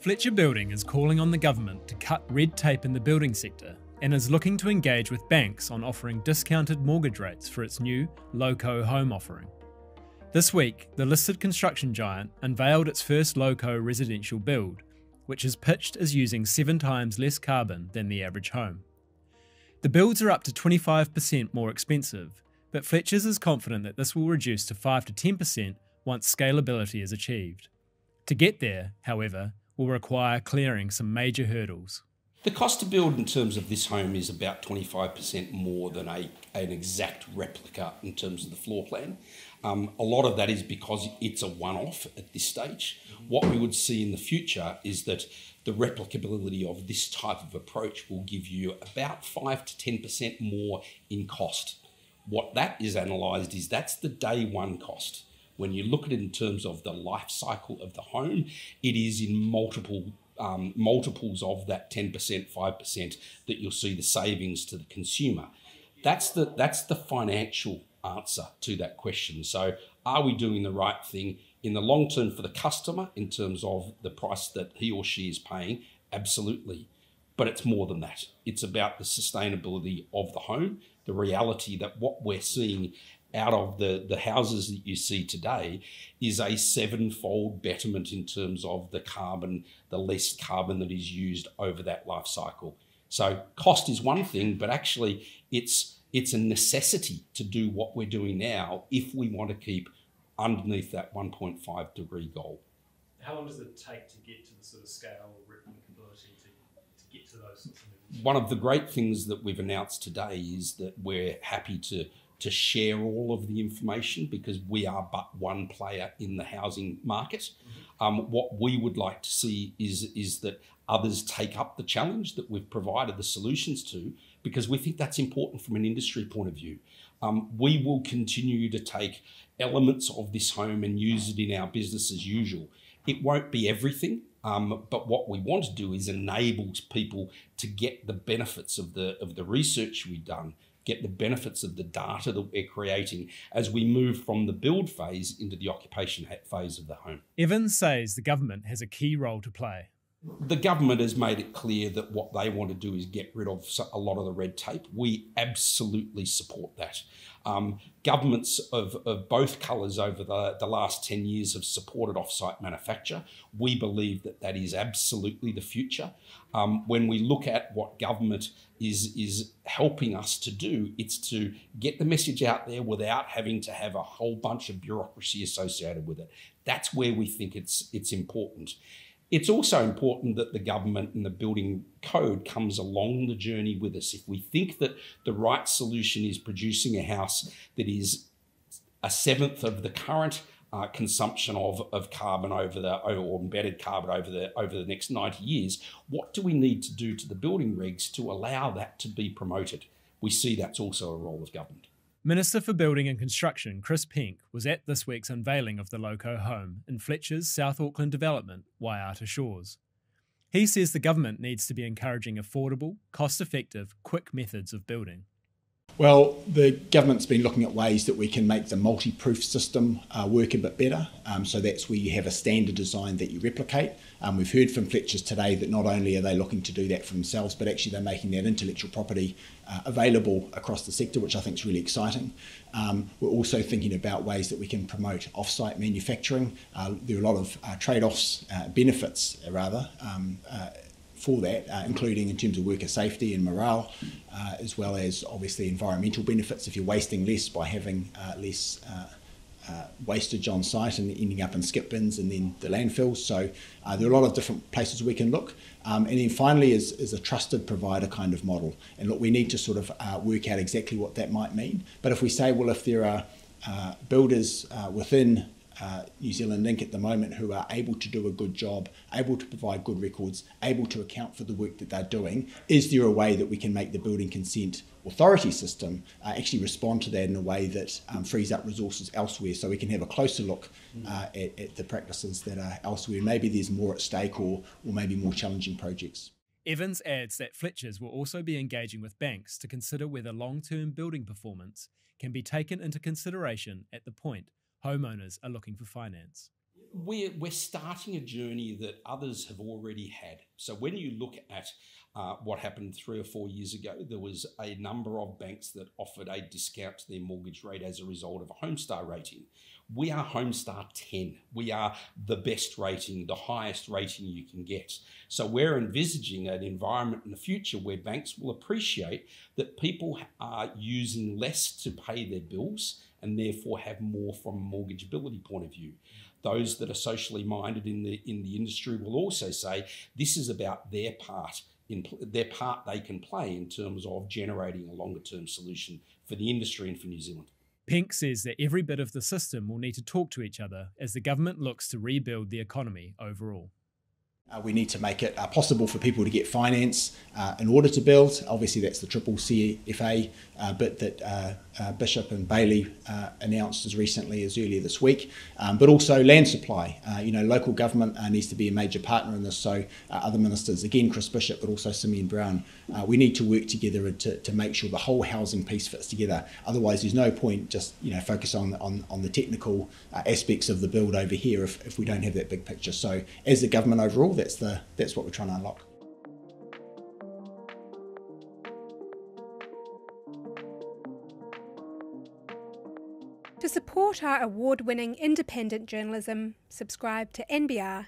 Fletcher Building is calling on the government to cut red tape in the building sector and is looking to engage with banks on offering discounted mortgage rates for its new low-co home offering. This week, the listed construction giant unveiled its first low-co residential build, which is pitched as using 7 times less carbon than the average home. The builds are up to 25% more expensive, but Fletcher's is confident that this will reduce to 5 to 10% once scalability is achieved. To get there, however, will require clearing some major hurdles. The cost to build in terms of this home is about 25% more than an exact replica in terms of the floor plan. A lot of that is because it's a one-off at this stage. What we would see in the future is that the replicability of this type of approach will give you about 5 to 10% more in cost. What that is analysed is that's the day one cost. When you look at it in terms of the life cycle of the home, it is in multiples of that 10%, 5% that you'll see the savings to the consumer. That's the financial answer to that question. So are we doing the right thing in the long term for the customer in terms of the price that he or she is paying? Absolutely. But it's more than that. It's about the sustainability of the home, the reality that what we're seeing out of the houses that you see today is a 7-fold betterment in terms of the carbon, the less carbon that is used over that life cycle. So cost is one thing, but actually it's a necessity to do what we're doing now if we want to keep underneath that 1.5 degree goal. How long does it take to get to the sort of scale or replicability to get to those sorts of levels? One of the great things that we've announced today is that we're happy to share all of the information because we are but one player in the housing market. What we would like to see is that others take up the challenge that we've provided the solutions to, because we think that's important from an industry point of view. We will continue to take elements of this home and use it in our business as usual. It won't be everything, but what we want to do is enable people to get the benefits of the research we've done, get the benefits of the data that we're creating as we move from the build phase into the occupation phase of the home. Evans says the government has a key role to play. The government has made it clear that what they want to do is get rid of a lot of the red tape. We absolutely support that. Governments of both colours over the last 10 years have supported off-site manufacture. We believe that is absolutely the future. When we look at what government is helping us to do, it's to get the message out there without having to have a whole bunch of bureaucracy associated with it. That's where we think it's important. It's also important that the government and the building code comes along the journey with us. If we think that the right solution is producing a house that is a 1/7 of the current consumption of carbon or embedded carbon over the next 90 years, what do we need to do to the building regs to allow that to be promoted? We see that's also a role of government. Minister for Building and Construction, Chris Penk, was at this week's unveiling of the low-co home in Fletcher's South Auckland development, Waiata Shores. He says the government needs to be encouraging affordable, cost-effective, quick methods of building. Well, the government's been looking at ways that we can make the multi-proof system work a bit better. So that's where you have a standard design that you replicate. We've heard from Fletcher's today that not only are they looking to do that for themselves, but actually they're making that intellectual property available across the sector, which I think is really exciting. We're also thinking about ways that we can promote off-site manufacturing. There are a lot of trade-offs, benefits rather, for that, including in terms of worker safety and morale, as well as obviously environmental benefits if you're wasting less by having less wastage on site and ending up in skip bins and then the landfills. So there are a lot of different places we can look. And then finally is a trusted provider kind of model. And look, we need to sort of work out exactly what that might mean. But if we say, well, if there are builders within New Zealand Inc. at the moment who are able to do a good job, able to provide good records, able to account for the work that they're doing, is there a way that we can make the building consent authority system actually respond to that in a way that frees up resources elsewhere, so we can have a closer look at the practices that are elsewhere. Maybe there's more at stake or maybe more challenging projects. Evans adds that Fletcher's will also be engaging with banks to consider whether long-term building performance can be taken into consideration at the point homeowners are looking for finance. We're starting a journey that others have already had. So when you look at what happened 3 or 4 years ago, there was a number of banks that offered a discount to their mortgage rate as a result of a Homestar rating. We are Homestar 10. We are the best rating, the highest rating you can get. So we're envisaging an environment in the future where banks will appreciate that people are using less to pay their bills and therefore have more from a mortgageability point of view. Those that are socially minded in the industry will also say this is about their part they can play in terms of generating a longer term solution for the industry and for New Zealand. Pink says that every bit of the system will need to talk to each other as the government looks to rebuild the economy overall. We need to make it possible for people to get finance in order to build. Obviously, that's the triple CFA bit that Bishop and Bailey announced as recently as earlier this week. But also land supply. Local government needs to be a major partner in this. So other ministers, again, Chris Bishop, but also Simeon Brown, we need to work together to make sure the whole housing piece fits together. Otherwise, there's no point just focus on the technical aspects of the build over here if we don't have that big picture. So as the government overall, that's what we're trying to unlock. To support our award-winning independent journalism, subscribe to nbr.co.nz.